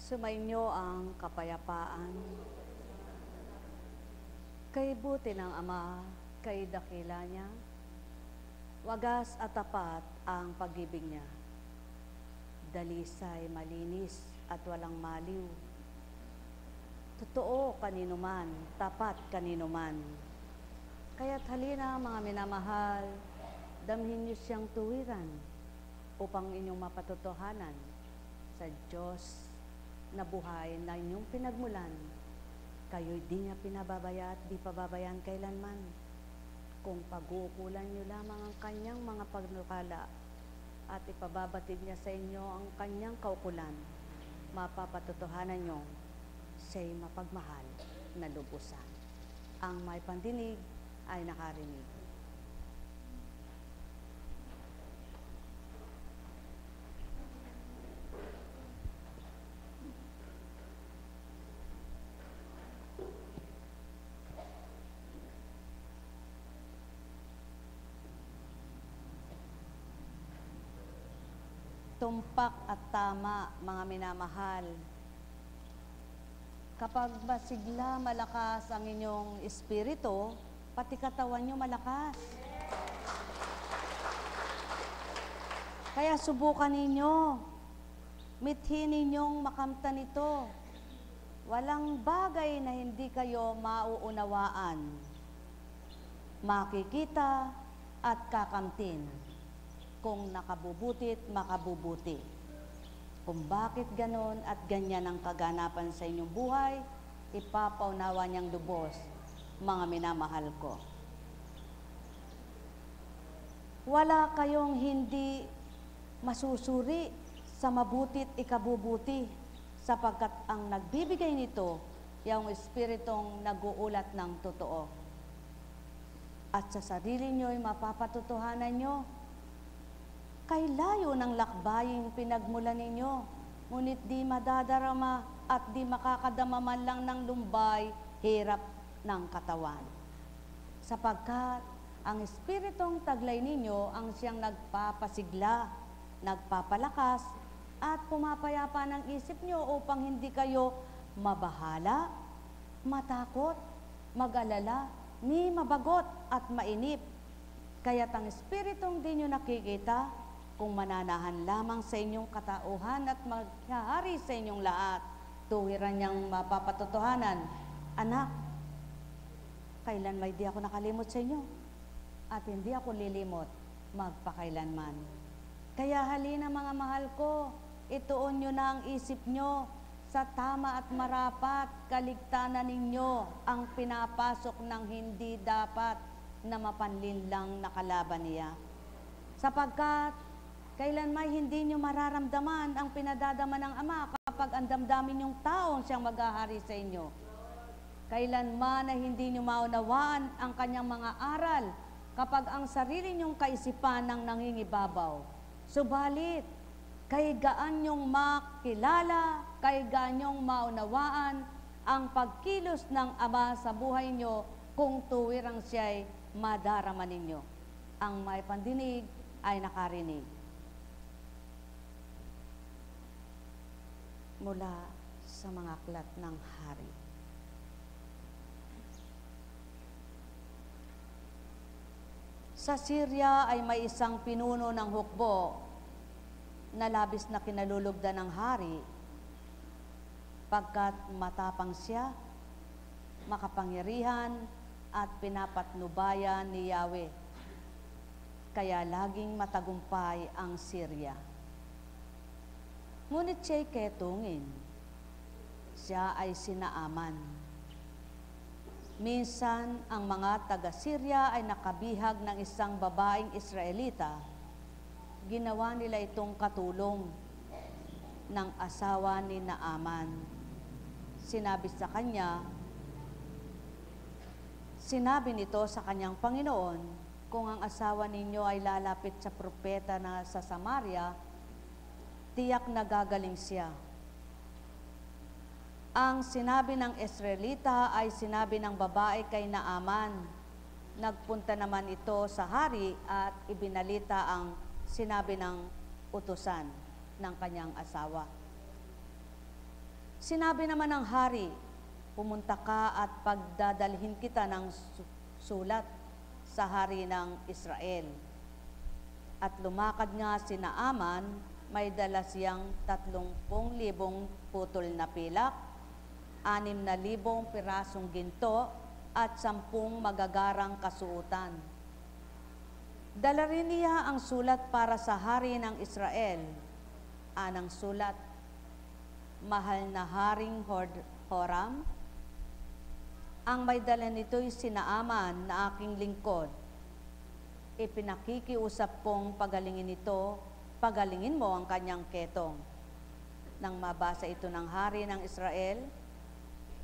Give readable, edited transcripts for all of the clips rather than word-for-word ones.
Sumainyo ang kapayapaan. Kay buti ng Ama, kay dakila niya, wagas at tapat ang pag-ibig niya. Dalisay, malinis at walang maliw. Totoo kanino man, tapat kanino man. Kaya't halina mga minamahal, damhin niyo siyang tuwiran upang inyong mapatotohanan sa Diyos na buhay na inyong pinagmulan. Kayo'y di niya pinababaya at di pababayaan kailanman. Kung pag-uukulan niyo lamang ang kanyang mga pagnukala at ipababatid niya sa inyo ang kanyang kaukulan, mapapatotohanan niyo siya'y mapagmahal na lubusan. Ang may pandinig ay nakarinig. Tumpak at tama, mga minamahal. Kapag masigla, malakas ang inyong espiritu, pati katawan nyo malakas. Kaya subukan ninyo, mithin ninyong makamtan ito. Walang bagay na hindi kayo mauunawaan, makikita at kakamtin. Kung nakabubutit, makabubuti. Kung bakit ganon at ganyan ang kaganapan sa inyong buhay, ipapaunawa niyang lubos, mga minamahal ko. Wala kayong hindi masusuri sa mabuti't ikabubuti, sapagkat ang nagbibigay nito, yung espiritong nag-uulat ng totoo. At sa sarili nyo'y mapapatotohanan nyo, kay layo ng lakbaying pinagmulan ninyo, ngunit di madadarama at di makakadama man lang ng lumbay, hirap ng katawan. Sapagkat ang espiritong taglay ninyo ang siyang nagpapasigla, nagpapalakas, at pumapayapa ng isip nyo upang hindi kayo mabahala, matakot, mag-alala, ni mabagot at mainip. Kaya't ang espiritong di nyo nakikita, kung mananahan lamang sa inyong katauhan at maghahari sa inyong lahat, tuwiran niyang mapapatotohanan, anak, kailan may di ako nakalimot sa inyo at hindi ako lilimot magpakailanman. Kaya halina mga mahal ko, ituon nyo na ang isip nyo sa tama at marapat, kaligtanan ninyo ang pinapasok ng hindi dapat na mapanlinlang na kalaban niya. Sapagkat kailan may hindi nyo mararamdaman ang pinadadama ng Ama kapag ang damdamin yung taong siyang maghahari sa inyo. Kailanman na hindi nyo maunawaan ang kanyang mga aral kapag ang sarili nyong kaisipan ng nangingibabaw. Subalit, kay gaan nyong makilala, kay gaan nyong maunawaan ang pagkilos ng Ama sa buhay nyo kung tuwirang siya'y madarama ninyo. Ang may pandinig ay nakarinig. Mula sa mga aklat ng hari. Sa Syria ay may isang pinuno ng hukbo na labis na kinalulugdan ng hari, pagkat matapang siya, makapangyarihan at pinapatnubayan ni Yahweh. Kaya laging matagumpay ang Syria. Ngunit siya'y ketungin. Siya ay sinaaman. Minsan, ang mga taga-Syria ay nakabihag ng isang babaeng Israelita. Ginawa nila itong katulong ng asawa ni Naaman. Sinabi nito sa kanyang Panginoon, kung ang asawa ninyo ay lalapit sa propeta na sa Samaria, tiyak na gagaling siya. Ang sinabi ng Israelita ay sinabi ng babae kay Naaman. Nagpunta naman ito sa hari at ibinalita ang sinabi ng utusan ng kanyang asawa. Sinabi naman ng hari, pumunta ka at pagdadalhin kita ng sulat sa hari ng Israel. At lumakad nga si Naaman, may dala siyang 30,000 putol na pilak, 6,000 pirasong ginto, at 10 magagarang kasuotan. Dala rin niya ang sulat para sa hari ng Israel. Anang sulat, mahal na Haring Horam, ang may dala nito'y si Naaman na aking lingkod. Ipinakikiusap kong pagalingin ito, pagalingin mo ang kanyang ketong. Nang mabasa ito ng hari ng Israel,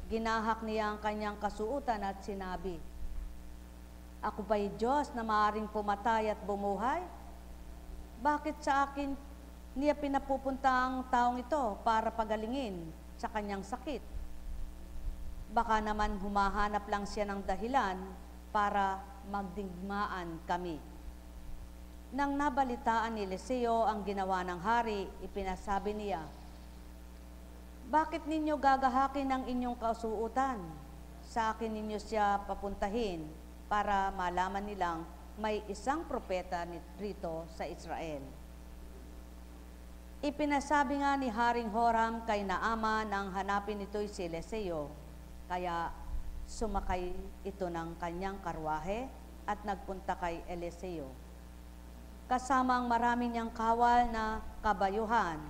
ginahak niya ang kanyang kasuotan at sinabi, ako ba'y Diyos na maaaring pumatay at bumuhay? Bakit sa akin niya pinapupunta ang taong ito para pagalingin sa kanyang sakit? Baka naman humahanap lang siya ng dahilan para magdigmaan kami. Nang nabalitaan ni Eliseo ang ginawa ng hari, ipinasabi niya, bakit ninyo gagahakin ang inyong kasuotan? Sa akin ninyo siya papuntahin para malaman nilang may isang propeta rito sa Israel. Ipinasabi nga ni Haring Horam kay Naaman ang hanapin nito'y si Eliseo, kaya sumakay ito ng kanyang karwahe at nagpunta kay Eliseo. Kasama ang marami niyang kawal na kabayuhan.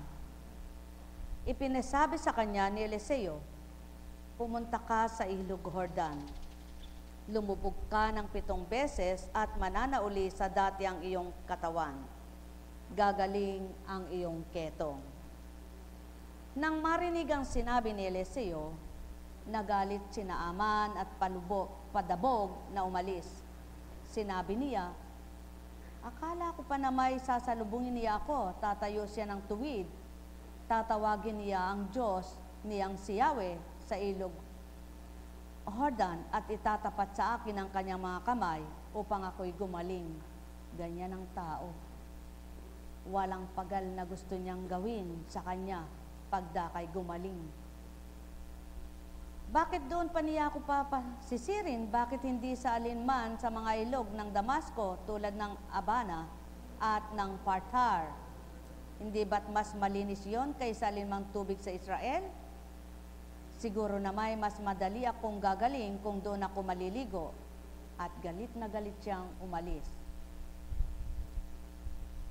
Ipinasabi sa kanya ni Eliseo, pumunta ka sa ilog Jordan. Lumubog ka ng 7 beses at mananauli sa dati ang iyong katawan. Gagaling ang iyong ketong. Nang marinig ang sinabi ni Eliseo, nagalit si Naaman at padabog na umalis. Sinabi niya, akala ko pa na may sasalubungin niya ako, tatayo siya ng tuwid. Tatawagin niya ang Diyos niyang si Yahweh sa ilog Jordan at itatapat sa akin ang kanyang mga kamay upang ako'y gumaling. Ganyan ang tao. Walang pagal na gusto niyang gawin sa kanya pagdakay gumaling. Bakit doon pa niya ako sisirin? Bakit hindi sa alinman sa mga ilog ng Damasco tulad ng Abana at ng Partar? Hindi ba't mas malinis yon kaysa alinmang tubig sa Israel? Siguro na may mas madali akong gagaling kung doon ako maliligo. At galit na galit siyang umalis.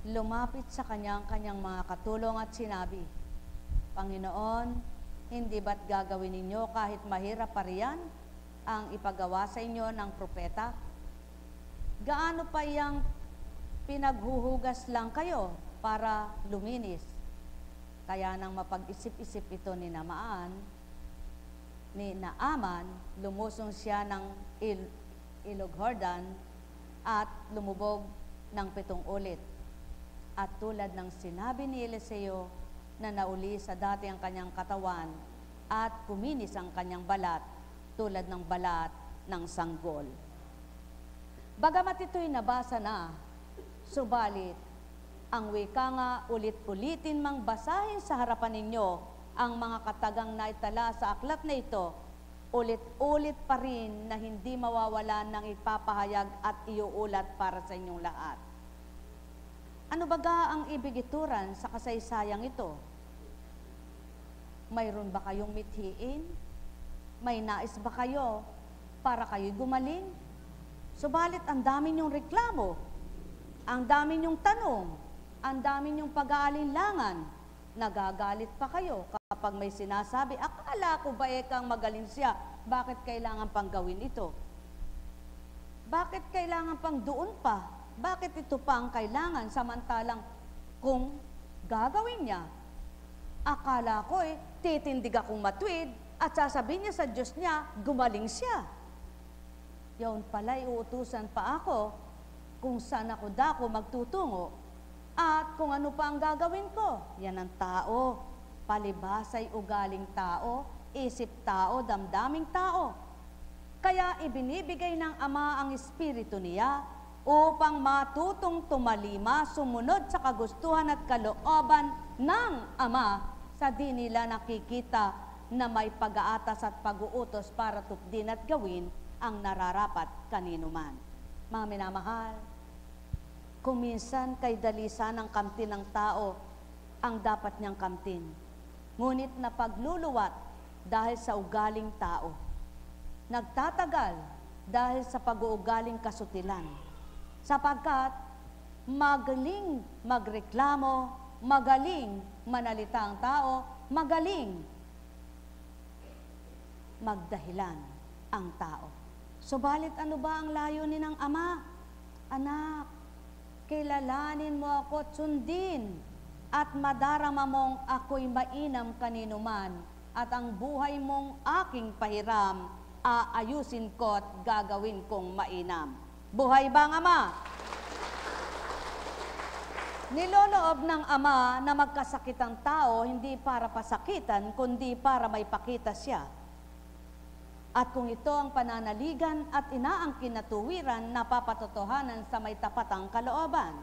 Lumapit sa kanyang mga katulong at sinabi, Panginoon, hindi ba't gagawin ninyo kahit mahirap pa riyan ang ipagawa sa inyo ng propeta? Gaano pa iyang pinaghuhugas lang kayo para luminis? Kaya nang mapag-isip-isip ito ni Naaman, lumusong siya ng ilog Jordan at lumubog ng 7 ulit. At tulad ng sinabi ni Eliseo, na nauli sa dati ang kanyang katawan at kuminis ang kanyang balat tulad ng balat ng sanggol. Bagamat ito'y nabasa na, subalit ang wika nga ulit-ulitin mang basahin sa harapan ninyo ang mga katagang naitala sa aklat na ito, ulit-ulit pa rin na hindi mawawalan ng ipapahayag at iuulat para sa inyong lahat. Ano baga ang ibig ituran sa kasaysayang ito? Mayroon ba kayong mithiin? May nais ba kayo para kayo'y gumaling? Subalit ang dami niyong reklamo, ang dami niyong tanong, ang dami niyong pag-aalinlangan. Nagagalit pa kayo kapag may sinasabi, akala ko ba kang magaling siya, bakit kailangan pang gawin ito? Bakit kailangan pang doon pa? Bakit ito pa ang kailangan samantalang kung gagawin niya? Akala ko titindig akong matuwid at sasabihin niya sa Diyos niya, gumaling siya. Yun pala'y uutusan pa ako kung saan ako dako magtutungo at kung ano pa ang gagawin ko. Yan ang tao, palibasay ugaling tao, isip tao, damdaming tao. Kaya ibinibigay ng Ama ang Espiritu niya upang matutong tumalima, sumunod sa kagustuhan at kalooban ng Ama sa di nila nakikita na may pag-aatas at pag-uutos para tupdin at gawin ang nararapat kanino man. Mga minamahal, kung minsan kay dalisan ang kamtin ng tao ang dapat niyang kamtin, ngunit napagluluwat dahil sa ugaling tao, nagtatagal dahil sa pag-uugaling kasutilan, sapagkat magaling magreklamo, magaling manalita ang tao, magaling magdahilan ang tao. Subalit ano ba ang layunin ng Ama? Anak, kilalanin mo ako at sundin at madarama mong ako'y mainam kanino man at ang buhay mong aking pahiram aayusin ko at gagawin kong mainam. Buhay ba ang Ama? Niloloob ng Ama na magkasakit ang tao hindi para pasakitan kundi para may pakita siya. At kung ito ang pananaligan at inaangkin na tuwiran, napapatotohanan sa may tapatang kalooban.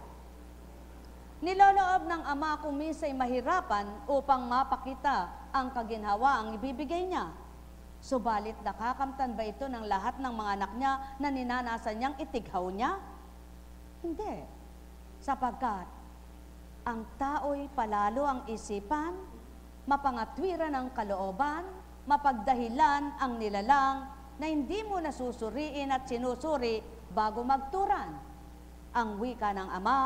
Niloloob ng Ama kung minsa'y mahirapan upang mapakita ang kaginhawaang ibibigay niya. Subalit nakakamtan ba ito ng lahat ng mga anak niya na ninanasan niyang itighaw niya? Hindi. Sapagkat ang tao'y palalo ang isipan, mapangatwiran ang kalooban, mapagdahilan ang nilalang na hindi mo nasusuriin at sinusuri bago magturan. Ang wika ng Ama,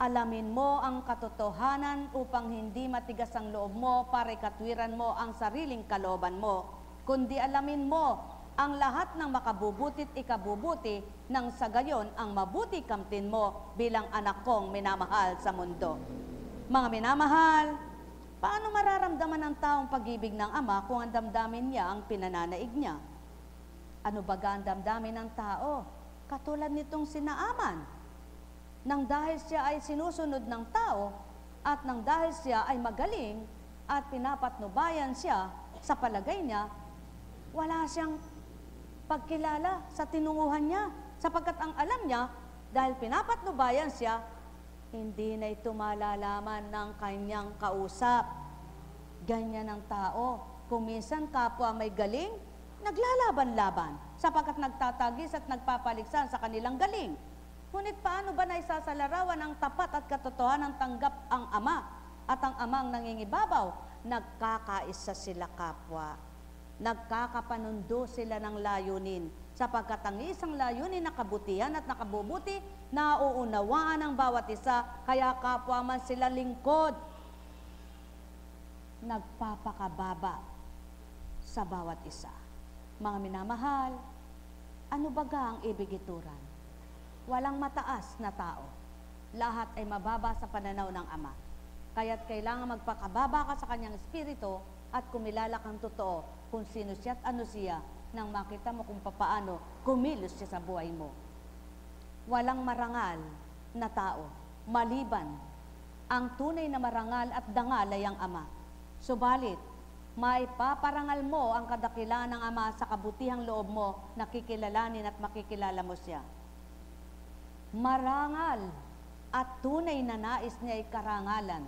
alamin mo ang katotohanan upang hindi matigas ang loob mo para ikatwiran mo ang sariling kalooban mo, kundi alamin mo ang lahat ng makabubutit ikabubuti nang sa gayon ang mabuti kamtin mo bilang anak kong minamahal sa mundo. Mga minamahal, paano mararamdaman ng taong pag-ibig ng Ama kung ang damdamin niya ang pinananaig niya? Ano baga ang damdamin ng tao? Katulad nitong sinaaman. Nang dahil siya ay sinusunod ng tao at nang dahil siya ay magaling at pinapatnubayan siya sa palagay niya, wala siyang pagkilala sa tinunguhan niya, sapagkat ang alam niya, dahil pinapatnubayan siya, hindi na ito malalaman ng kanyang kausap. Ganyan ang tao. Kung minsan kapwa may galing, naglalaban-laban, sapagkat nagtatagis at nagpapaligsan sa kanilang galing. Ngunit paano ba na isasalarawan ang tapat at katotohanan ng tanggap ang Ama at ang Amang nangingibabaw? Nagkakaisa sila kapwa. Nagkakapanundo sila ng layunin, sapagkat ang isang layunin na kabutihan at nakabubuti, nauunawaan ng bawat isa, kaya kapwa man sila lingkod. Nagpapakababa sa bawat isa. Mga minamahal, ano baga ang ibig ituran? Walang mataas na tao. Lahat ay mababa sa pananaw ng Ama. Kaya't kailangan magpakababa ka sa kanyang espiritu at kumilala kang totoo kung sino siya at ano siya nang makita mo kung papaano kumilos siya sa buhay mo. Walang marangal na tao, maliban ang tunay na marangal at dangal ay ang Ama. Subalit, may paparangal mo ang kadakilaan ng Ama sa kabutihang loob mo, nakikilalanin at makikilala mo siya. Marangal at tunay na nais niya ay karangalan.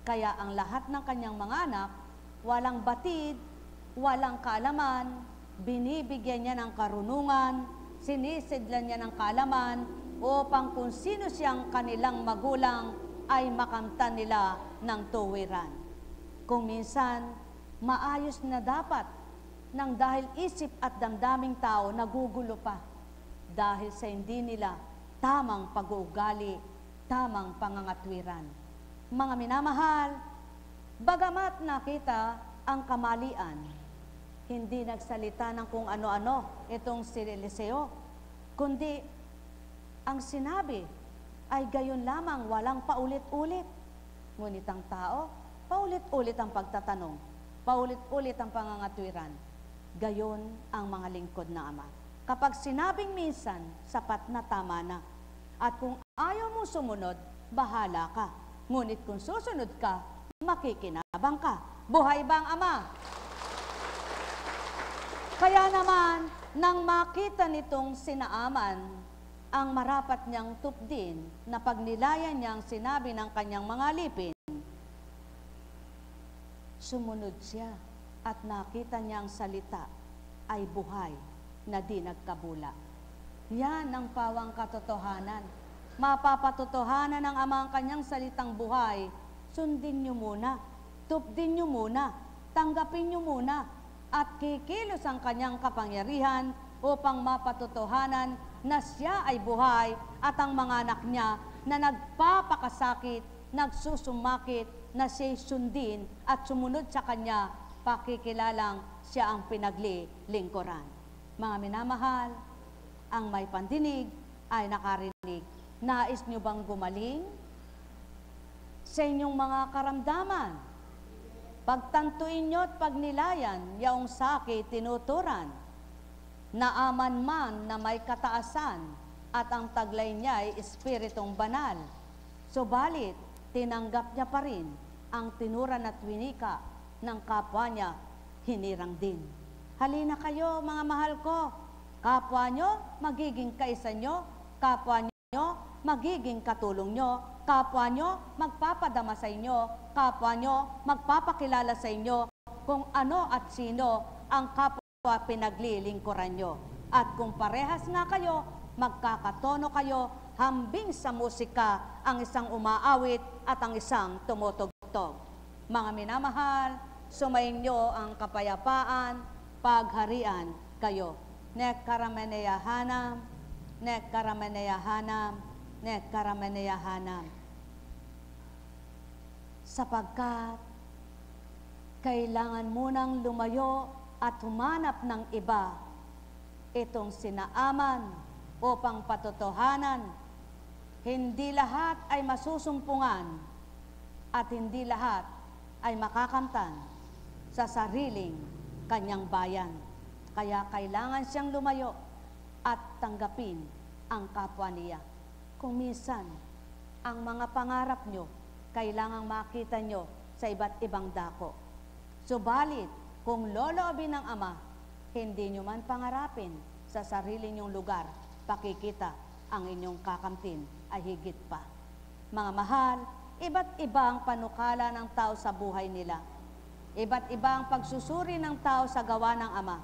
Kaya ang lahat ng kanyang mga anak, walang batid, walang kaalaman, binibigyan niya ng karunungan, sinisidlan niya ng kaalaman, upang kung sino siyang kanilang magulang ay makamtan nila ng tuwiran. Kung minsan, maayos na dapat, nang dahil isip at damdaming tao nagugulo pa, dahil sa hindi nila tamang pag-uugali, tamang pangangatwiran. Mga minamahal, bagamat nakita ang kamalian, hindi nagsalita ng kung ano-ano itong si Eliseo, kundi ang sinabi ay gayon lamang, walang paulit-ulit. Ngunit ang tao, paulit-ulit ang pagtatanong, paulit-ulit ang pangangatwiran. Gayon ang mga lingkod na Ama. Kapag sinabing minsan, sapat na, tama na. At kung ayaw mo sumunod, bahala ka. Ngunit kung susunod ka, makikinabang ka. Buhay ba ang Ama? Kaya naman, nang makita nitong sinaaman ang marapat niyang tupdin na pagnilayan niyang sinabi ng kanyang mga alipin, sumunod siya at nakita niya ang salita ay buhay na di nagkabula. Yan ang pawang katotohanan. Mapapatotohanan ng Ama ang kanyang salitang buhay, sundin niyo muna, tupdin niyo muna, tanggapin niyo muna, at kikilos ang kanyang kapangyarihan upang mapatotohanan na siya ay buhay at ang mga anak niya na nagpapakasakit, nagsusumakit, na siya'y sundin at sumunod sa kanya, pakikilalang siya ang pinaglilingkuran. Mga minamahal, ang may pandinig ay nakarinig. Nais niyo bang gumaling sa inyong mga karamdaman? Pagtantuin niyo at pagnilayan, yaong sakit tinuturan, naaman man na may kataasan, at ang taglay niya ay espiritong banal. Subalit, tinanggap niya pa rin ang tinuran at winika ng kapwa niya, hinirang din. Halina kayo, mga mahal ko, kapwa nyo, magiging kaisa nyo, kapwa nyo, magiging katulong nyo, kapwa nyo, magpapadama sa inyo, kapwa nyo, magpapakilala sa inyo kung ano at sino ang kapwa pinaglilingkuran nyo. At kung parehas nga kayo, magkakatono kayo, hambing sa musika ang isang umaawit at ang isang tumutugtog. Mga minamahal, sumayin nyo ang kapayapaan, pagharian kayo. Nek karameneyahanam, nek karameneyahanam, nek karameneyahanam. Sapagkat kailangan munang lumayo at humanap ng iba itong sinaaman upang patotohanan. Hindi lahat ay masusumpungan at hindi lahat ay makakamtan sa sariling kanyang bayan. Kaya kailangan siyang lumayo at tanggapin ang kapwa niya. Kung minsan, ang mga pangarap nyo, kailangang makita nyo sa iba't ibang dako. Subalit, kung loloobin ng Ama, hindi nyo man pangarapin sa sarili nyong lugar, pakikita ang inyong kakamtin ay higit pa. Mga mahal, iba't iba ang panukala ng tao sa buhay nila. Iba't iba ang pagsusuri ng tao sa gawa ng Ama.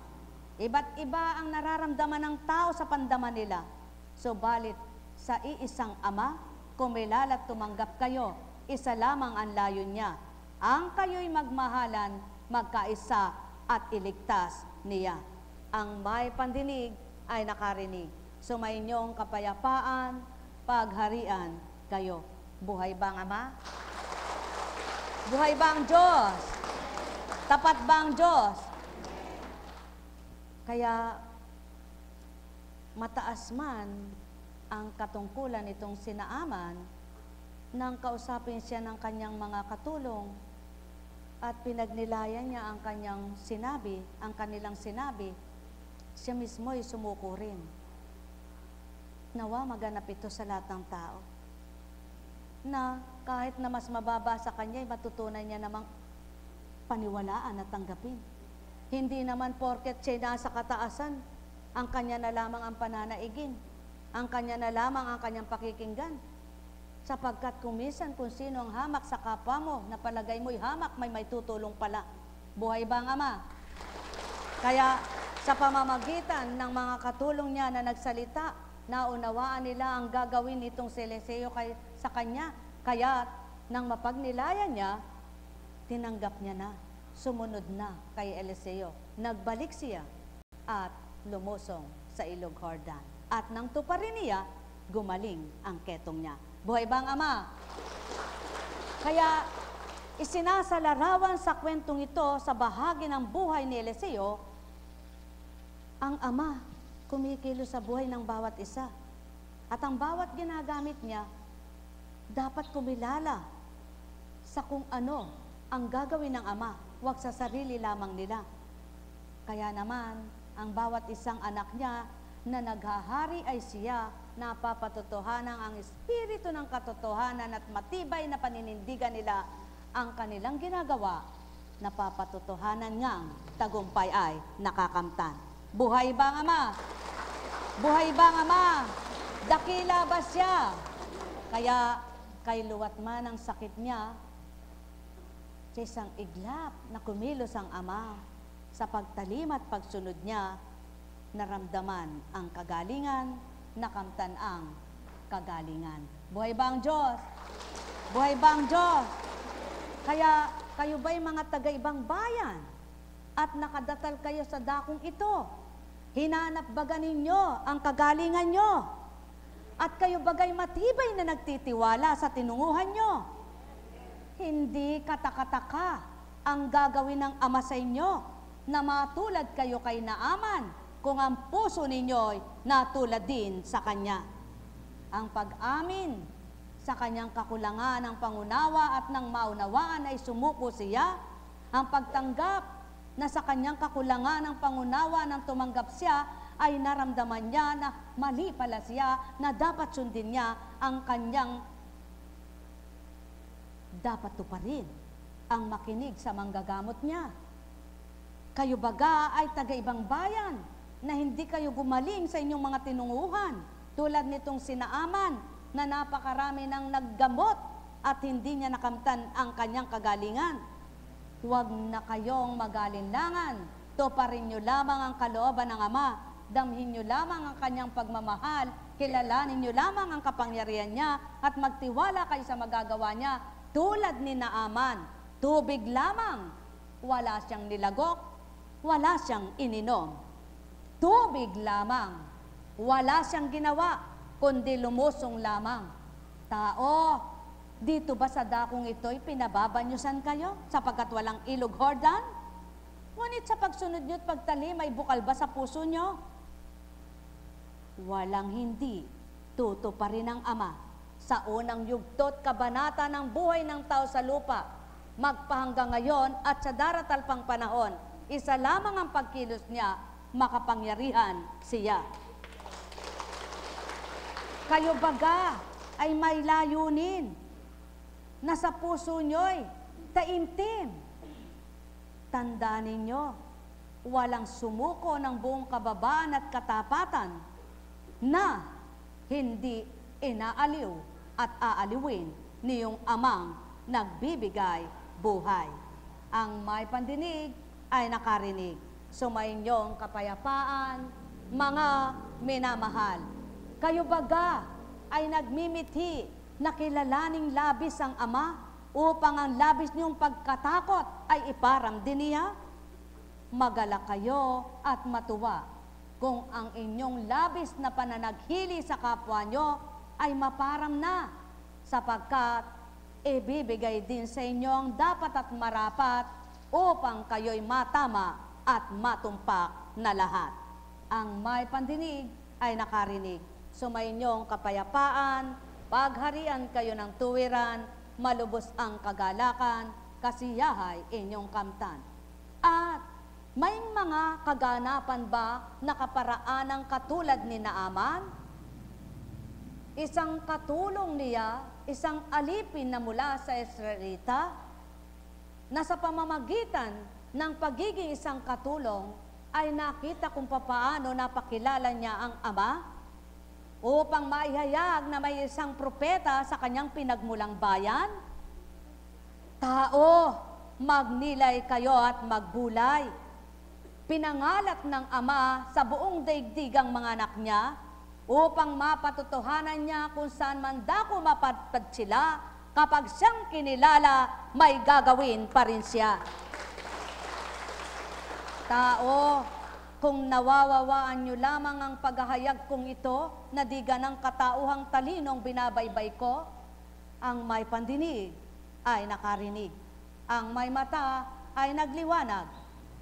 Iba't iba ang nararamdaman ng tao sa pandama nila. Subalit, sa iisang Ama, kumilala at tumanggap kayo, isa lamang ang layon niya. Ang kayo'y magmahalan, magkaisa at iligtas niya. Ang may pandinig ay nakarinig. Sumayin niyong kapayapaan, pagharian kayo. Buhay ba ang Ama? Buhay ba ang Diyos? Tapat ba ang Diyos? Kaya mataas man ang katungkulan itong sinaaman nang kausapin siya ng kanyang mga katulong at pinagnilayan niya ang kanyang sinabi, ang kanilang sinabi, siya mismo ay sumuko rin. Nawa maganap ito sa lahat ng tao. Na kahit na mas mababa sa kanya, matutunan niya namang paniwalaan at tanggapin. Hindi naman porket siya nasa kataasan, ang kanya na lamang ang pananaigin, ang kanya na lamang ang kanyang pakikinggan. Sapagkat kumisan kung sino ang hamak sa kapwa mo, na palagay mo'y hamak, may tutulong pala. Buhay ba ang Ama? Kaya sa pamamagitan ng mga katulong niya na nagsalita, naunawaan nila ang gagawin nitong si Eliseo sa kanya. Kaya nang mapagnilayan niya, tinanggap niya na. Sumunod na kay Eliseo. Nagbalik siya at lumusong sa ilog Jordan. At nang tuparin niya, gumaling ang ketong niya. Buhay ba ang Ama? Kaya isinasalarawan sa kwentong ito sa bahagi ng buhay ni Eliseo, ang Ama kumikilos sa buhay ng bawat isa. At ang bawat ginagamit niya, dapat kumilala sa kung ano ang gagawin ng Ama. Huwag sa sarili lamang nila. Kaya naman, ang bawat isang anak niya na naghahari ay siya, napapatotohanan ang espiritu ng katotohanan at matibay na paninindigan nila ang kanilang ginagawa, napapatotohanan ngang tagumpay ay nakakamtan. Buhay ba ang Ama? Buhay ba ang Ama? Dakila ba siya? Kaya kay luwat man ang sakit niya, sa isang iglap na kumilos ang ama. Sa pagtalim at pagsunod niya, naramdaman ang kagalingan, nakamtan ang kagalingan. Buhay ba ang Diyos? Buhay ba ang Diyos? Kaya kayo ba'y mga taga-ibang bayan at nakadatal kayo sa dakong ito? Hinanap baga ninyo ang kagalingan nyo? At kayo bagay matibay na nagtitiwala sa tinunguhan nyo? Hindi katakataka ang gagawin ng Ama sa inyo na matulad kayo kay Naaman kung ang puso ninyo'y natulad din sa Kanya. Ang pag-amin sa Kanyang kakulangan ng pangunawa at ng maunawaan ay sumuko siya. Ang pagtanggap na sa Kanyang kakulangan ng pangunawa ng tumanggap siya ay naramdaman niya na mali pala siya, na dapat sundin niya ang Kanyang dapat tuparin, ang makinig sa manggagamot niya. Kayo baga ay taga-ibang bayan na hindi kayo gumaling sa inyong mga tinunguhan, tulad nitong si Naaman na napakarami ng naggamot at hindi niya nakamtan ang kanyang kagalingan. Huwag na kayong magalinlangan. Tuparin niyo lamang ang kalooban ng Ama. Damhin niyo lamang ang Kanyang pagmamahal. Kilalanin niyo lamang ang kapangyarihan niya at magtiwala kayo sa magagawa niya. Tulad ni Naaman, tubig lamang. Wala siyang nilagok, wala siyang ininom. Tubig lamang. Wala siyang ginawa, kundi lumusong lamang. Tao, dito ba sa dakong ito'y pinababanyusan kayo sapagkat walang ilog Jordan? Ngunit sa pagsunod nyo't pagtalim ay bukal ba sa puso nyo? Walang hindi tutuparin ng Ama sa unang yugtot kabanata ng buhay ng tao sa lupa, magpahanggang ngayon at sa daratal pang panahon, isa lamang ang pagkilos niya, makapangyarihan siya. Kayo baga ay may layunin na sa puso nyo'y taimtim. Tandaan ninyo, walang sumuko ng buong kababaan at katapatan na hindi inaaliw at aaliwin niyong Amang nagbibigay buhay. Ang may pandinig ay nakarinig. Sumainyong kapayapaan, mga minamahal. Kayo baga ay nagmimithi na kilalaning labis ang Ama upang ang labis niyong pagkatakot ay iparam din niya? Magalak kayo at matuwa kung ang inyong labis na pananaghili sa kapwa nyo ay maparam na, sapagkat ibibigay din sa inyo ang dapat at marapat upang kayo'y matama at matumpak na lahat. Ang may pandinig ay nakarinig. Sumainyong kapayapaan, pagharian kayo ng tuwiran, malubos ang kagalakan, kasiyahay inyong kamtan. At may mga kaganapan ba na kaparaanang katulad ni Naaman? Isang katulong niya, isang alipin na mula sa Israelita, na sa pamamagitan ng pagiging isang katulong ay nakita kung papaano napakilala niya ang Ama upang maihayag na may isang propeta sa kanyang pinagmulang bayan. Tao, magnilay kayo at magbulay. Pinangalat ng Ama sa buong daigdig ang mga anak niya upang mapatutuhanan niya kung saan man dako mapatpad sila. Kapag siyang kinilala, may gagawin pa rin siya. Tao, kung nawawawaan nyo lamang ang paghahayag kong ito, na di ganang katauhang talinong binabaybay ko, ang may pandinig ay nakarinig, ang may mata ay nagliwanag,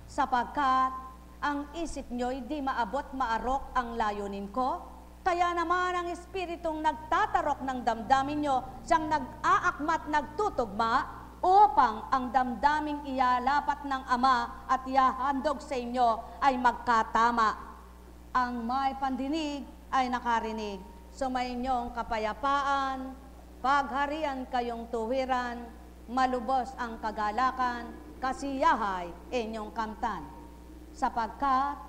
sapagkat ang isip nyo'y di maabot maarok ang layunin ko. Kaya naman ang Espiritong nagtatarok ng damdamin nyo, siyang nag-aakmat, nagtutugma, upang ang damdaming iyalapat ng Ama at ihahandog sa inyo ay magkatama. Ang may pandinig ay nakarinig. Sumainyong kapayapaan, pagharian kayong tuwiran, malubos ang kagalakan, kasiyahay inyong kamtan. Sapagkat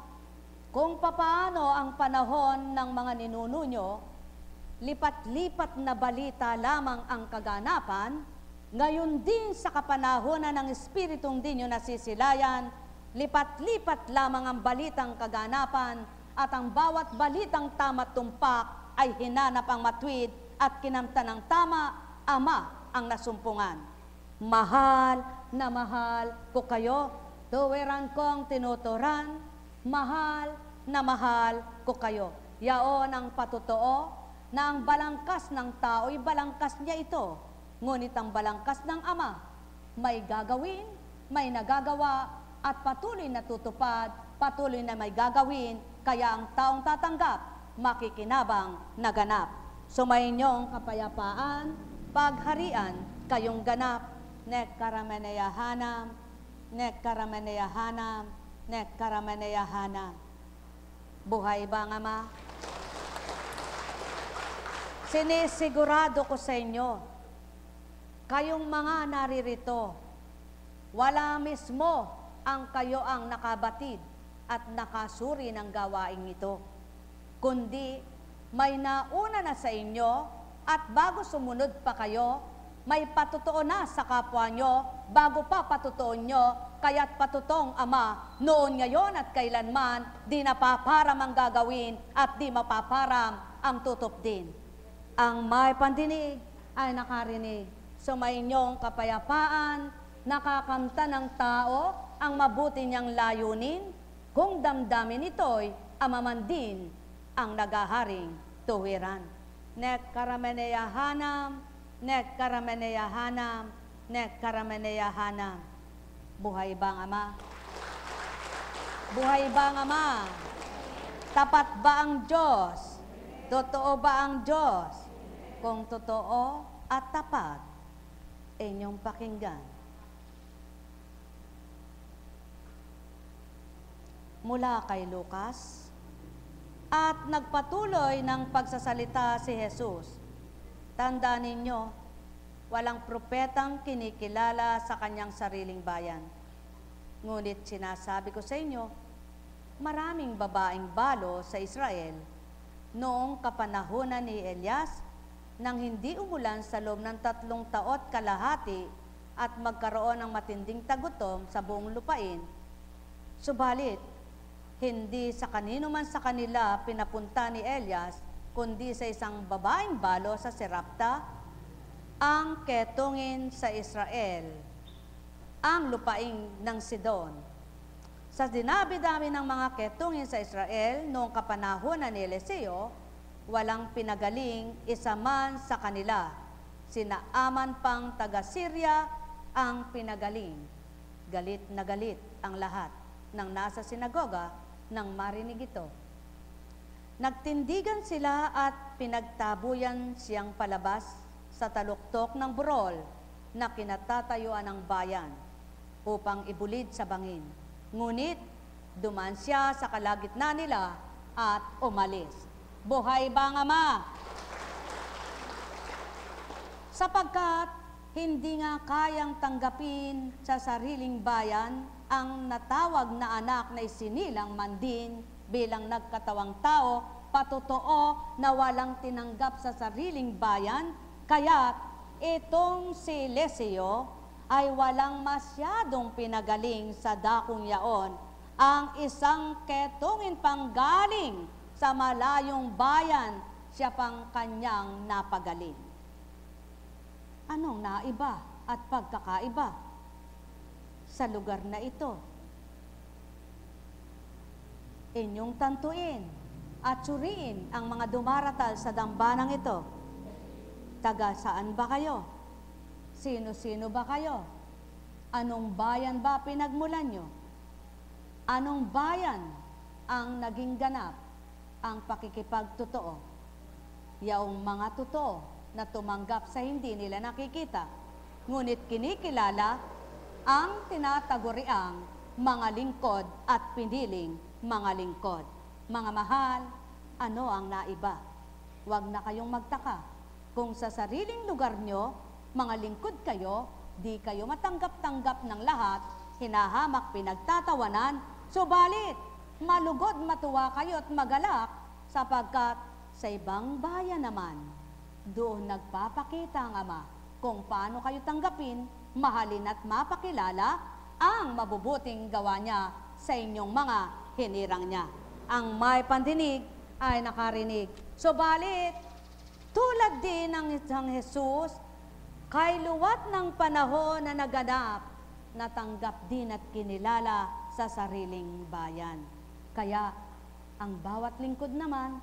kung papaano ang panahon ng mga ninuno nyo, lipat-lipat na balita lamang ang kaganapan, Ngayon din sa kapanahonan ng Espiritong di nyo nasisilayan, lipat-lipat lamang ang balitang kaganapan at ang bawat balitang tama't tumpak ay hinanap ang matwid at kinamta ng tama, Ama ang nasumpungan. Mahal ko kayo, tuwiran kong tinuturan, mahal ko kayo. Yaon ang patotoo na ang balangkas ng tao'y balangkas niya ito. Ngunit ang balangkas ng Ama, may gagawin, may nagagawa, at patuloy na tutupad, patuloy na may gagawin, kaya ang taong tatanggap, makikinabang naganap. Sumayinyong kapayapaan, pagharian, kayong ganap, nek karameneyahanam, nek karameneyahanam, nek karameneyahanam. Buhay ba ang Ama? Sinisigurado ko sa inyo, kayong mga naririto, wala mismo ang kayo ang nakabatid at nakasuri ng gawaing ito, kundi may nauna na sa inyo at bago sumunod pa kayo, may patutuo na sa kapwa nyo bago pa patutuo nyo, kaya't patutong Ama noon, ngayon at kailanman, di napaparam ang gagawin at di mapaparam ang tutup din. Ang may pandinig ay nakarinig. Sumainyong kapayapaan, nakakamta ng tao ang mabuti niyang layunin, kung damdamin ito'y Ama din ang nagaharing tuwiran. Nek karameneyahanam, nek karameneyahanam, nek karameneyahanam. Buhay ba ang Ama? Buhay ba ang Ama? Tapat ba ang Diyos? Totoo ba ang Diyos? Kung totoo at tapat, inyong pakinggan. Mula kay Lucas, at nagpatuloy ng pagsasalita si Jesus. Tandaan ninyo, walang propetang kinikilala sa kanyang sariling bayan. Ngunit sinasabi ko sa inyo, maraming babaeng balo sa Israel noong kapanahunan ni Elias, nang hindi umulan sa loob ng 3 taon kalahati at magkaroon ng matinding tagutom sa buong lupain. Subalit, hindi sa kanino man sa kanila pinapunta ni Elias, kundi sa isang babaeng balo sa Serapta, ang ketungin sa Israel, ang lupain ng Sidon. Sa dinabi-dami ng mga ketungin sa Israel noong kapanahunan ni Eliseo, walang pinagaling isa man sa kanila. Sina Aman pang taga-Syria ang pinagaling. Galit na galit ang lahat ng nasa sinagoga nang marinig ito. Nagtindigan sila at pinagtabuyan siyang palabas sa taluktok ng burol na kinatatayuan ng bayan upang ibulid sa bangin. Ngunit duman siya sa kalagitnaan nila at umalis. Buhay ba ang Ama? Sapagkat hindi nga kayang tanggapin sa sariling bayan ang natawag na anak na isinilang man din bilang nagkatawang tao, patotoo na walang tinanggap sa sariling bayan, kaya itong si Eliseo ay walang masyadong pinagaling sa dakong yaon, ang isang ketungin panggaling sa malayong bayan, siya pang kanyang napagaling. Anong naiba at pagkakaiba sa lugar na ito? Inyong tantuin at suriin ang mga dumaratal sa dambanang ito. Taga saan ba kayo? Sino-sino ba kayo? Anong bayan ba pinagmulan nyo? Anong bayan ang naging ganap ang pakikipagtotoo? Yaong mga totoo na tumanggap sa hindi nila nakikita, ngunit kinikilala ang tinataguriang mga lingkod at piniling mga lingkod. Mga mahal, ano ang naiba? Huwag na kayong magtaka. Kung sa sariling lugar nyo, mga lingkod kayo, di kayo matanggap-tanggap ng lahat, hinahamak, pinagtatawanan, subalit, malugod matuwa kayo at magalak, sapagkat sa ibang bayan naman, doon nagpapakita ang Ama kung paano kayo tanggapin, mahalin at mapakilala ang mabubuting gawa niya sa inyong mga hinirang niya. Ang may pandinig ay nakarinig. Subalit, tulad din ng isang Jesus, kay luwat ng panahon na naganap, natanggap din at kinilala sa sariling bayan. Kaya, ang bawat lingkod naman,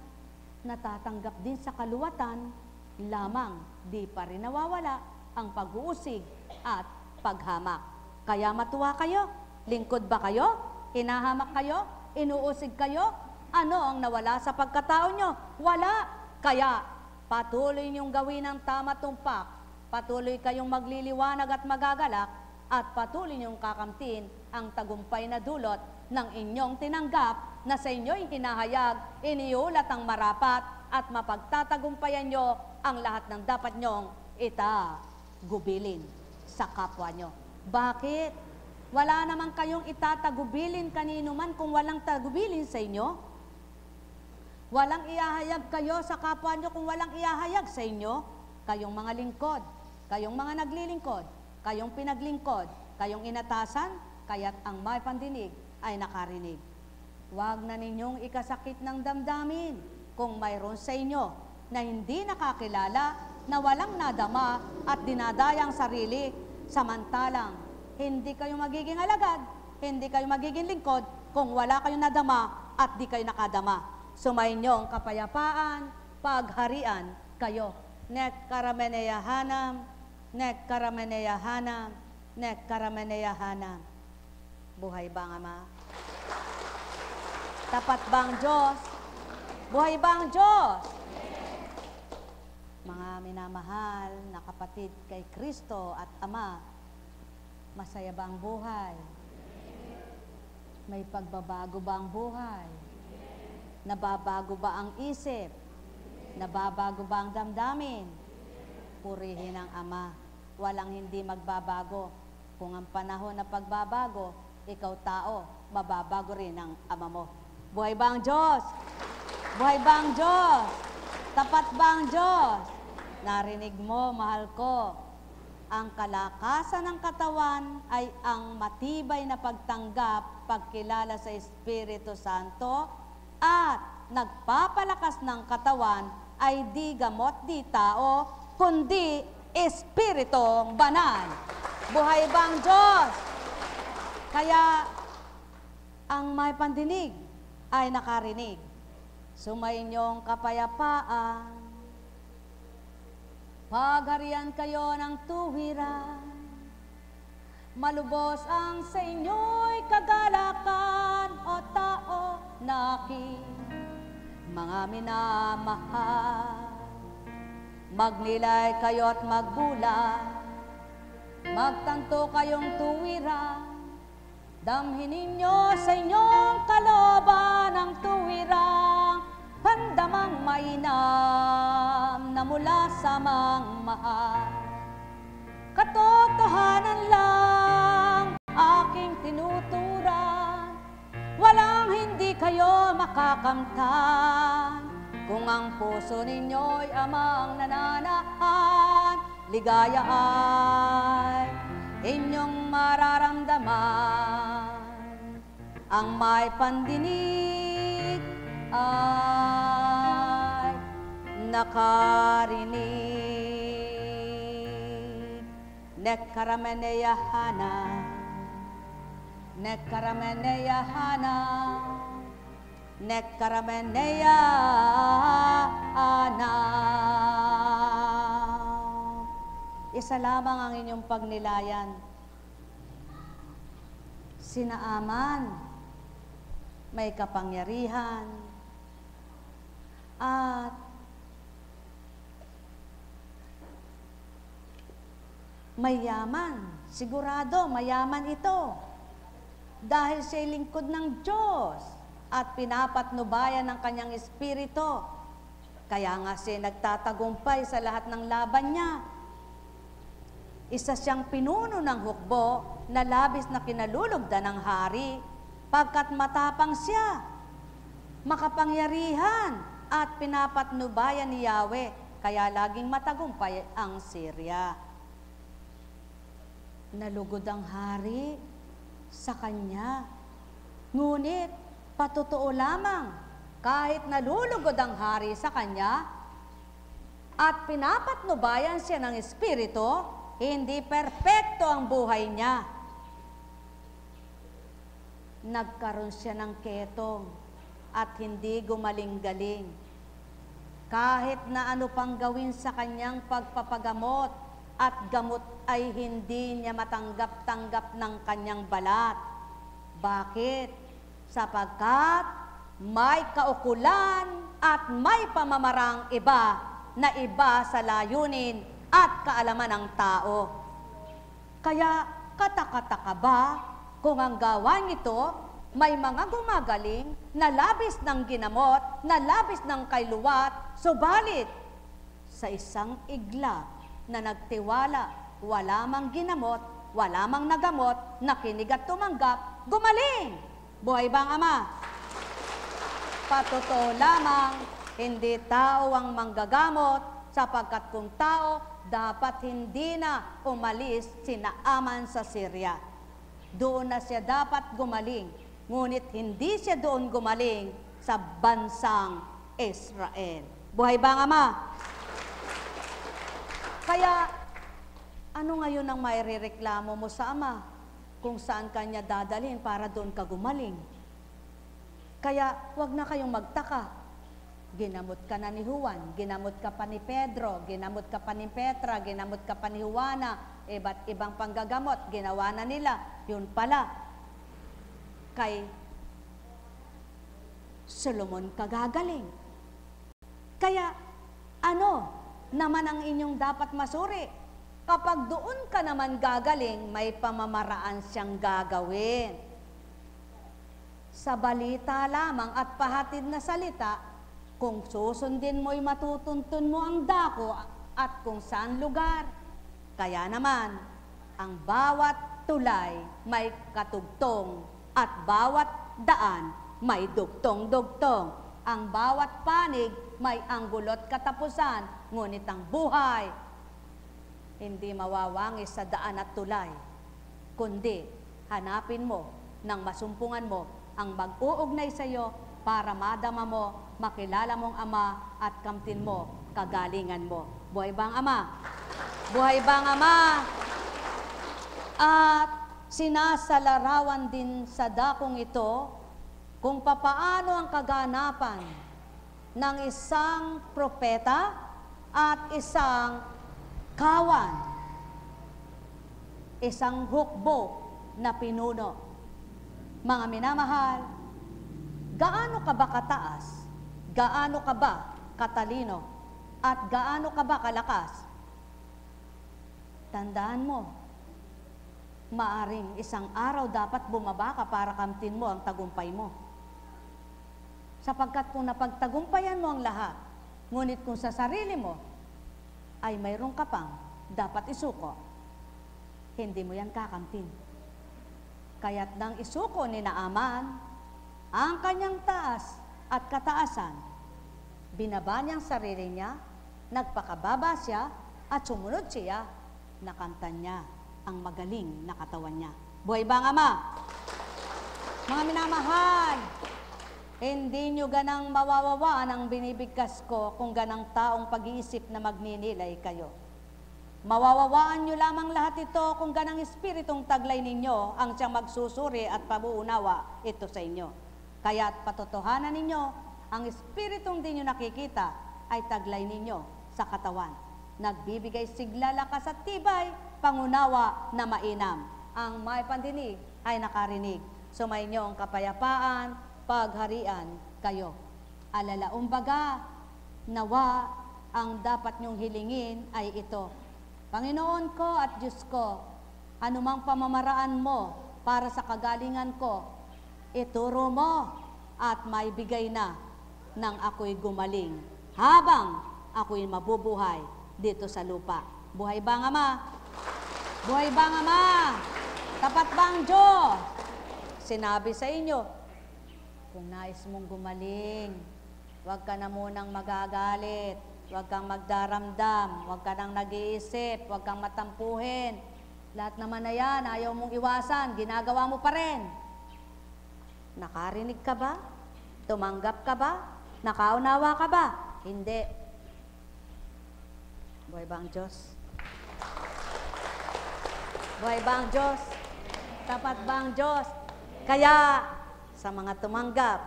natatanggap din sa kaluwatan, lamang di pa rin nawawala ang pag-uusig at paghamak. Kaya matuwa kayo, lingkod ba kayo? Hinahamak kayo? Inuusig kayo? Ano ang nawala sa pagkatao nyo? Wala. Kaya, patuloy niyong gawin ang tama tumpak, patuloy kayong magliliwanag at magagalak, at patuloy niyong kakamtin ang tagumpay na dulot ng inyong tinanggap na sa inyo'y hinahayag, iniulat ang marapat at mapagtatagumpayan nyo ang lahat ng dapat nyong itagubilin sa kapwa nyo. Bakit? Wala naman kayong itatagubilin kanino man kung walang tagubilin sa inyo? Walang ihahayag kayo sa kapwa nyo kung walang ihahayag sa inyo? Kayong mga lingkod, kayong mga naglilingkod, kayong pinaglingkod, kayong inatasan, kaya't ang may pandinig ay nakarinig. Huwag na ninyong ikasakit ng damdamin kung mayroon sa inyo na hindi nakakilala, na walang nadama at dinadayang sarili, samantalang hindi kayo magiging alagad, hindi kayo magiging lingkod kung wala kayong nadama at di kayo nakadama. Sumainyong kapayapaan, pagharian kayo. Nek karameneyahanam, nek karameneyahanam, nek karameneyahanam. Buhay ba ang Ama? Tapat bang Diyos? Buhay bang Diyos? Mga minamahal na kapatid kay Kristo at Ama, masaya ba ang buhay? May pagbabago ba ang buhay? Nababago ba ang isip? Nababago ba ang damdamin? Purihin ang Ama. Walang hindi magbabago. Kung ang panahon na pagbabago, ikaw tao, mababago rin ang Ama mo. Buhay ba ang Diyos? Buhay ba ang Diyos? Tapat ba ang Diyos? Narinig mo, mahal ko, ang kalakasan ng katawan ay ang matibay na pagtanggap, pagkilala sa Espiritu Santo, at nagpapalakas ng katawan ay di gamot di tao, kundi Espiritong Banal. Buhay ba ang Diyos? Kaya, ang may pandinig ay nakarinig. Sumainyong kapayapaan, pagharian kayo ng tuwiran, malubos ang sa inyo'y kagalakan, o tao naki, mga minamahal. Magnilay kayo't magbulat, magtanto kayong tuwiran, damhin ninyo sa inyong kalooban ang tuwirang handamang mainam na mula sa mangmahal. Katotohanan lang aking tinuturan, walang hindi kayo makakamtan. Kung ang puso ninyo'y amang nananahan, ligaya ay inyong mararamdaman. Ang may pandinig ay nakarinig. Nekkarameneyahana, nekkarameneyahana, nekkarameneyahana. Isa lamang ang inyong pagnilayan. Sinaaman, may kapangyarihan, at mayaman. Sigurado, mayaman ito. Dahil siya'y lingkod ng Diyos at pinapatnubayan ng kanyang espiritu. Kaya nga siya nagtatagumpay sa lahat ng laban niya. Isa siyang pinuno ng hukbo na labis na kinalulugdan ng hari, pagkat matapang siya, makapangyarihan, at pinapatnubayan ni Yahweh, kaya laging matagumpay ang Syria. nalugod ang hari sa kanya. Ngunit, patotoo lamang, kahit nalulugod ang hari sa kanya, at pinapatnubayan siya ng Espiritu, hindi perpekto ang buhay niya. Nagkaroon siya ng ketong at hindi gumaling-galing. Kahit na ano pang gawin sa kanyang pagpapagamot at gamot ay hindi niya matanggap-tanggap ng kanyang balat. Bakit? Sapagkat may kaukulan at may pamamarang iba na iba sa layunin at kaalaman ng tao. Kaya kataka-taka ba kung ang gawa nito may mga gumagaling na labis ng ginamot, na labis ng kailuwat, subalit sa isang iglap na nagtiwala, wala mang ginamot, wala mang nagamot, nakinig at tumanggap, gumaling. Buhay ba ang Ama? Patotoo lamang, hindi tao ang manggagamot, sapagkat kung tao, dapat hindi na umalis si Naaman sa Syria. Doon na siya dapat gumaling. Ngunit hindi siya doon gumaling sa bansang Israel. Buhay ba ang Ama? Kaya, ano ngayon ang mairereklamo mo sa Ama? Kung saan kanya dadalhin para doon ka gumaling. Kaya, wag na kayong magtaka. Ginamot ka na ni Juan, ginamot ka pa ni Pedro, ginamot ka pa ni Petra, ginamot ka pa ni Juana, iba't ibang panggagamot, ginawa na nila. Yun pala, kay Solomon kagagaling. Kaya, ano naman ang inyong dapat masuri? Kapag doon ka naman gagaling, may pamamaraan siyang gagawin. Sa balita lamang at pahatid na salita, kung susundin mo'y matutuntun mo ang dako at kung saan lugar. Kaya naman, ang bawat tulay may katugtong at bawat daan may dugtong-dugtong. Ang bawat panig may anggulot katapusan, ngunit ang buhay hindi mawawangis sa daan at tulay, kundi hanapin mo ng masumpungan mo ang mag-uugnay sa iyo para madama mo, makilala mong Ama at kamtin mo kagalingan mo. Buhay ba ang Ama? Buhay ba ang Ama? At sinasalarawan din sa dakong ito kung papaano ang kaganapan ng isang propeta at isang kawan, isang hukbo na pinuno. Mga minamahal, gaano ka ba kataas, gaano ka ba katalino, at gaano ka ba kalakas? Tandaan mo, maaring isang araw dapat bumaba ka para kamtin mo ang tagumpay mo. Sapagkat kung napagtagumpayan mo ang lahat, ngunit kung sa sarili mo ay mayroon ka pang dapat isuko, hindi mo yan kakamtin. Kaya't nang isuko ni Naaman ang kanyang taas at kataasan, binaba niyang sarili niya, nagpakababa siya, at sumunod siya, nakamtan niya ang magaling na katawan niya. Buhay ba ang Ama? Mga minamahal, hindi nyo ganang mawawawaan ang binibigkas ko kung ganang taong pag-iisip na magninilay kayo. Mawawawaan nyo lamang lahat ito kung ganang espiritong taglay ninyo ang siyang magsusuri at pabuunawa ito sa inyo. Kaya't patotohanan ninyo, ang espiritong di nyo nakikita ay taglay ninyo sa katawan. Nagbibigay sigla, lakas at tibay, pangunawa na mainam. Ang may pandinig ay nakarinig. Sumainyo ang kapayapaan, pagharian kayo. Alalaumbaga, nawa ang dapat nyong hilingin ay ito. Panginoon ko at Diyos ko, anumang pamamaraan mo para sa kagalingan ko, ituro mo at maibigay na nang ako'y gumaling habang ako'y mabubuhay dito sa lupa. Buhay ba ang Ama? Buhay ba ang Ama? Tapat ba ang Diyos? Sinabi sa inyo, kung nais mong gumaling, huwag ka na munang magagalit, huwag kang magdaramdam, huwag ka nang nag-iisip, huwag kang matampuhin. Lahat naman na yan, ayaw mong iwasan, ginagawa mo pa rin. Nakarinig ka ba? Tumanggap ka ba? Nakaunawa ka ba? Hindi. Buhay ba ang Diyos? Buhay ba ang Diyos? Tapat ba ang Diyos? Kaya, sa mga tumanggap,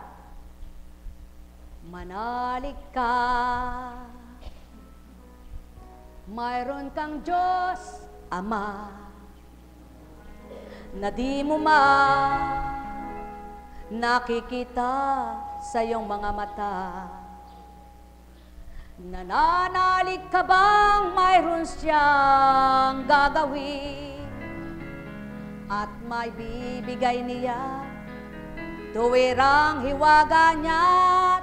manalig ka. Mayroon kang Diyos, Ama, na di mo nakikita sa iyong mga mata. Nananalig ka bang mayroon siyang gagawin at may bibigay niya tuwirang hiwaga niya't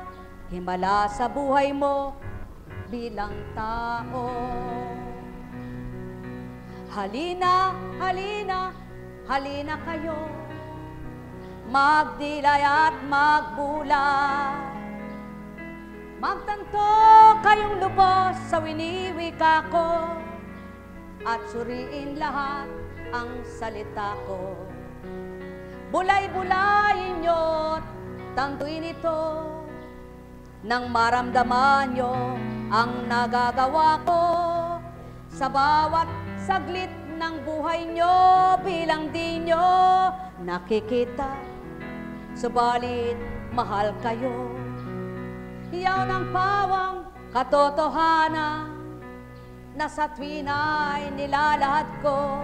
himala sa buhay mo bilang tao. Halina, halina, halina kayo, magdilay at magbulay. Magtanto kayong lubos sa winiwika ko at suriin lahat ang salita ko. Bulay-bulayin nyo't tantuin ito nang maramdaman nyo ang nagagawa ko sa bawat saglit ng buhay nyo bilang di nyo nakikita. Subalit mahal kayo. Iyaw ng pawang katotohanan na sa tuwina'y nilalahad ko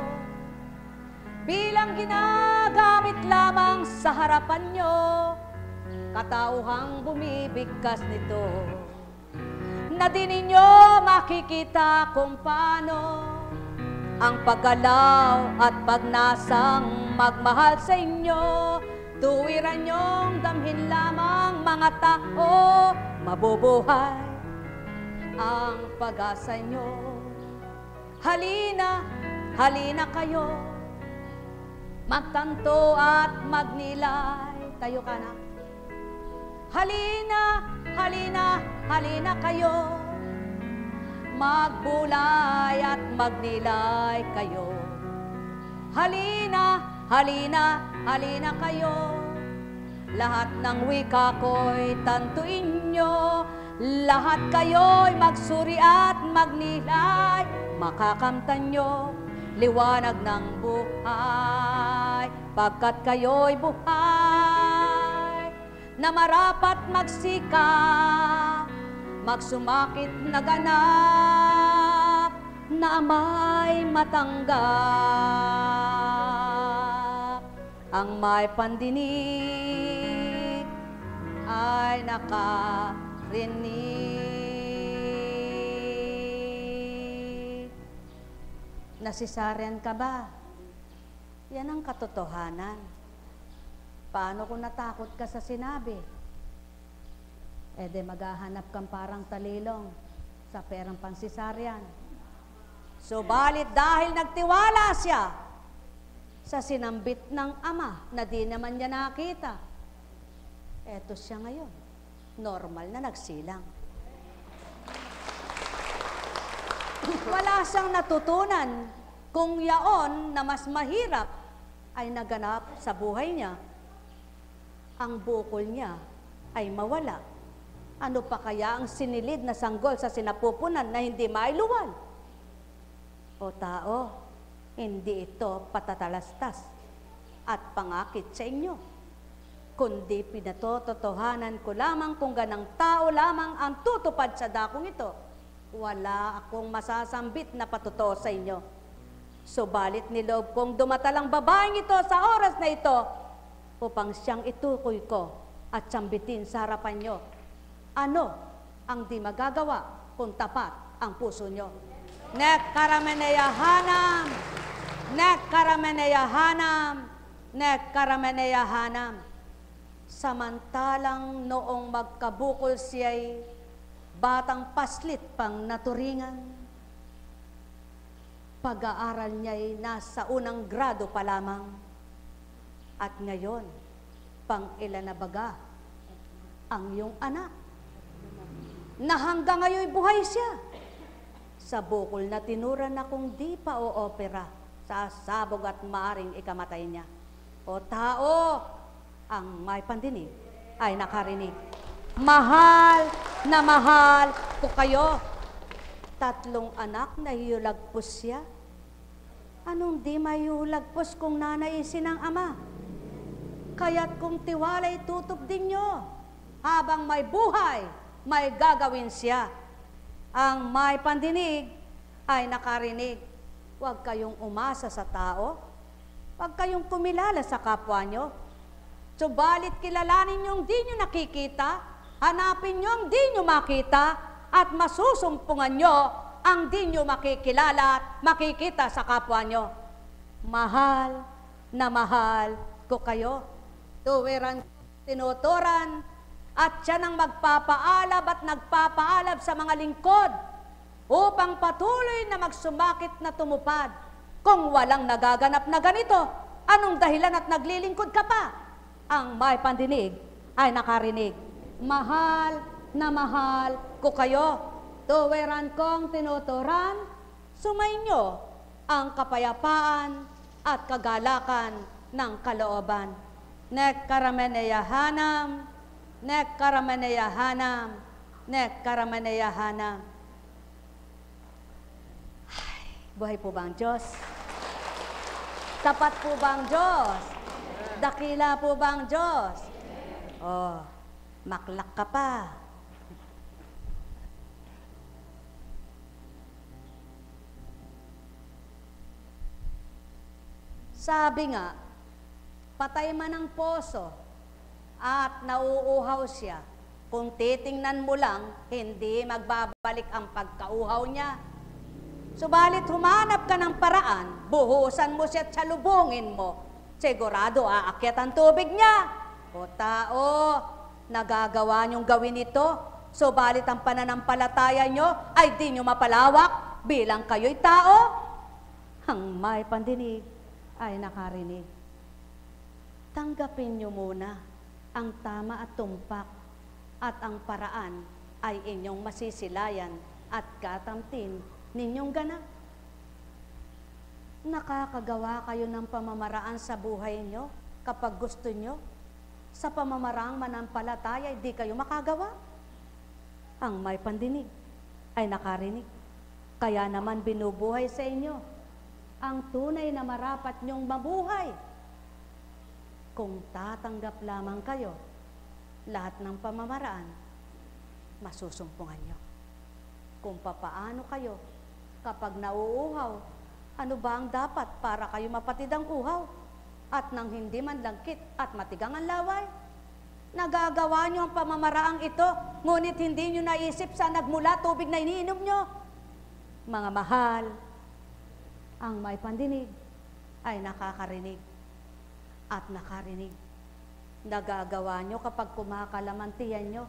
bilang ginagamit lamang sa harapan nyo, katauhang bumibigkas nito na di ninyo makikita kung paano ang paggalaw at pagnasang magmahal sa inyo. Tuwiran niyong damhin lamang mga tao, mabubuhay ang pag-asa niyo. Halina, halina kayo, magtanto at magnilay. Tayo ka na. Halina, halina, halina kayo, magbulay at magnilay kayo. Halina, halina, halina kayo, lahat ng wika ko'y tantuin nyo, lahat kayo'y magsuri at magnilay, makakamtan nyo liwanag ng buhay, pagkat kayo'y buhay, na marapat magsikap, magsumakit na ganap, na ama'y matanggap. Ang may pandinig ay nakarinig. Nasisaryan ka ba? Yan ang katotohanan. Paano kung natakot ka sa sinabi? E de maghahanap kang parang talilong sa perang pansisaryan. Subalit dahil nagtiwala siya sa sinambit ng ama na di naman niya nakita, eto siya ngayon, normal na nagsilang. Wala siyang natutunan kung yaon na mas mahirap ay naganap sa buhay niya. Ang bukol niya ay mawala. Ano pa kaya ang sinilid na sanggol sa sinapupunan na hindi mailuwal? O tao, hindi ito patatalastas at pangakit sa inyo, kundi pinatototohanan ko lamang kung ganang tao lamang ang tutupad sa dakong ito. Wala akong masasambit na patotoo sa inyo. Subalit niloob kong dumatalang babaeng ito sa oras na ito upang siyang itukoy ko at sambitin sa harapan nyo. Ano ang di magagawa kung tapat ang puso nyo? Nek karameneyahanam, nek karameneyahanam, nek karameneyahanam. Samantalang noong magkabukol siya'y batang paslit pang naturingan, pag-aaral niya'y nasa unang grado pa lamang. At ngayon, pang ilan na baga ang iyong anak, na hanggang ngayon'y buhay siya. Sa bukol na tinuran akong di pa o opera, sasabog at maaring ikamatay niya. O tao, ang may pandinig ay nakarinig. Mahal na mahal ko kayo. 3 anak na hiyulagpos siya. Anong di mayulagpos kung nanaisin ng ama? Kaya't kung tiwala'y tutup din nyo, habang may buhay, may gagawin siya. Ang may pandinig ay nakarinig. Huwag kayong umasa sa tao. Huwag kayong kumilala sa kapwa nyo. Subalit kilalanin nyong di nyo nakikita, hanapin nyong di nyo makita, at masusumpungan nyo ang di nyo makikilala at makikita sa kapwa nyo. Mahal na mahal ko kayo. Tuwiran, tinuturan, at siya nang magpapaalab at nagpapaalab sa mga lingkod upang patuloy na magsumakit na tumupad. Kung walang nagaganap na ganito, anong dahilan at naglilingkod ka pa? Ang may pandinig ay nakarinig. Mahal na mahal ko kayo. Tuwiran kong tinuturan, sumainyo ang kapayapaan at kagalakan ng kalooban. Nek karameneyahanam, nek karameneyahanam, nek karameneyahanam. Buhay po ba ang Diyos? Tapat po ba ang Diyos? Dakila po ba ang Diyos? Oh, maklak ka pa. Sabi nga, patay man ang poso at nauuhaw siya. Kung titingnan mo lang, hindi magbabalik ang pagkauhaw niya. Subalit humanap ka ng paraan, buhusan mo siya at salubungin mo. Sigurado aakyat ang tubig niya. O tao, nagagawa niyong gawin ito, subalit ang pananampalataya niyo ay di niyo mapalawak bilang kayo'y tao. Ang may pandinig ay nakarinig. Tanggapin niyo muna ang tama at tumpak, at ang paraan ay inyong masisilayan at katamtin ninyong ganap. Nakakagawa kayo ng pamamaraan sa buhay nyo kapag gusto nyo. Sa pamamaraang manampalataya, di kayo makagawa. Ang may pandinig ay nakarinig. Kaya naman binubuhay sa inyo ang tunay na marapat nyong mabuhay. Kung tatanggap lamang kayo, lahat ng pamamaraan, masusumpungan nyo. Kung papaano kayo, kapag nauuhaw, ano ba ang dapat para kayo mapatid ang uhaw? At nang hindi man langkit at matigang ang laway? Nagagawa nyo ang pamamaraang ito, ngunit hindi nyo naisip sa nagmula tubig na iniinom nyo. Mga mahal, ang may pandinig ay nakakarinig at nakarinig. Nagagawa nyo kapag kumakalamantiyan nyo,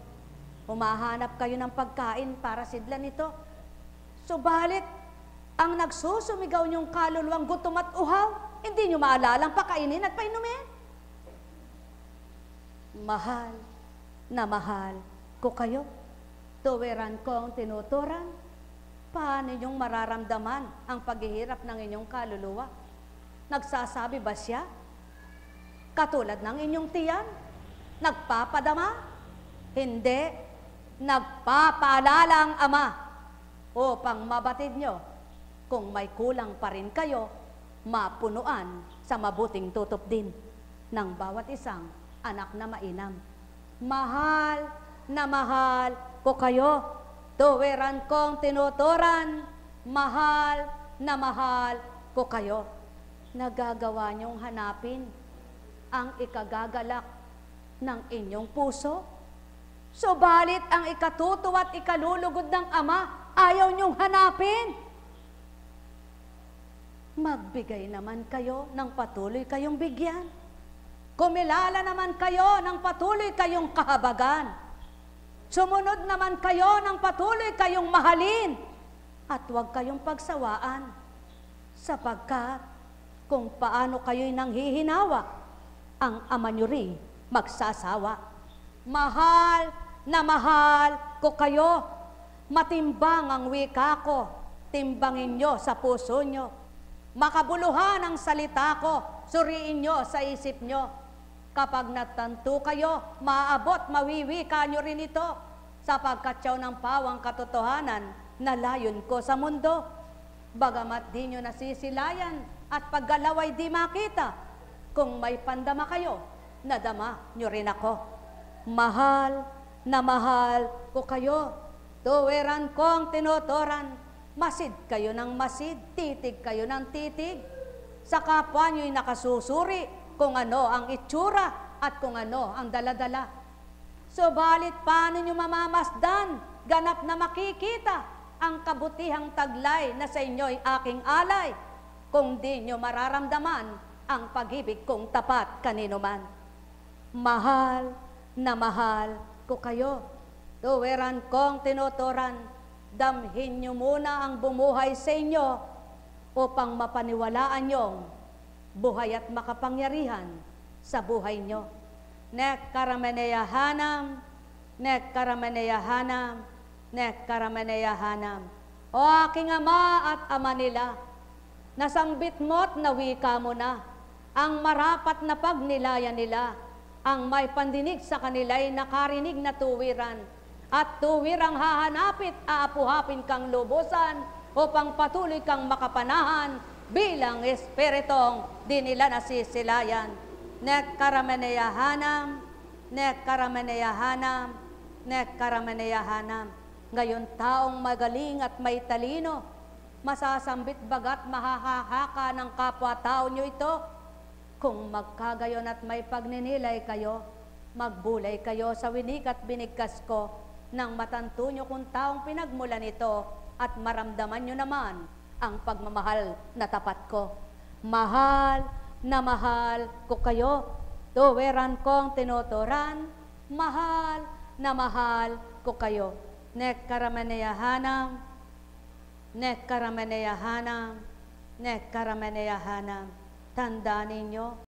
humahanap kayo ng pagkain para sidlan ito. Subalit, ang nagsusumigaw niyong kaluluwang gutom at uhaw, hindi nyo maalalang pakainin at painumin. Mahal na mahal ko kayo. Tuwiran kong tinuturan. Paano niyong mararamdaman ang paghihirap ng inyong kaluluwa? Nagsasabi ba siya? Katulad ng inyong tiyan? Nagpapadama? Hindi. Nagpapaalala ang Ama upang mabatid nyo. Kung may kulang pa rin kayo, mapunuan sa mabuting tutup din ng bawat isang anak na mainam. Mahal na mahal ko kayo. Tuwiran kong tinuturan, mahal na mahal ko kayo. Nagagawa niyong hanapin ang ikagagalak ng inyong puso. Subalit ang ikatutuwa at ikalulugod ng Ama, ayaw niyong hanapin. Magbigay naman kayo ng patuloy kayong bigyan. Kumilala naman kayo ng patuloy kayong kahabagan. Sumunod naman kayo ng patuloy kayong mahalin. At huwag kayong pagsawaan. Sapagkat kung paano kayo'y nanghihinawa, ang Ama nyo rin magsasawa. Mahal na mahal ko kayo. Matimbang ang wika ko. Timbangin nyo sa puso nyo. makabuluhan ang salita ko, suriin nyo sa isip nyo. Kapag natanto kayo, maaabot, mawiwika nyo rin ito, sapagkat siyaw ng pawang katotohanan na layon ko sa mundo. Bagamat di nyo nasisilayan at paggalaw ay di makita, kung may pandama kayo, nadama nyo rin ako. Mahal na mahal ko kayo, tuwiran kong tinuturan, masid kayo ng masid, titig kayo ng titig. Sa kapwa nyo'y nakasusuri kung ano ang itsura at kung ano ang daladala. Subalit paano nyo mamamasdan, ganap na makikita ang kabutihang taglay na sa inyo'y aking alay, kung di nyo mararamdaman ang pag-ibig kong tapat kanino man. Mahal na mahal ko kayo, tuwiran kong tinuturan, damhin nyo muna ang bumuhay sa inyo upang mapaniwalaan nyong buhay at makapangyarihan sa buhay nyo. Nek karameneyahanam, nek karameneyahanam, nek karameneyahanam. O aking ama at ama nila, nasambit mo't nawika mo na ang marapat na pagnilayan nila, ang may pandinig sa kanila'y nakarinig na tuwiran, at tuwirang hahanapit, aapuhapin kang lubusan, upang patuloy kang makapanahan bilang espiritong di nila nasisilayan. Nek karameneyahanam, nek karameneyahanam, nek karameneyahanam. Ngayon taong magaling at may talino, masasambit bagat mahahaka ng kapwa-tao nyo ito. Kung magkagayon at may pagninilay kayo, magbulay kayo sa winik at binigkas ko, nang matanto nyo kung taong pinagmulan ito at maramdaman nyo naman ang pagmamahal na tapat ko. Mahal na mahal ko kayo, tuwiran kong tinuturan, mahal na mahal ko kayo. Nek karameneyahanam, nek karameneyahanam, nek karameneyahanam. Tandaan ninyo,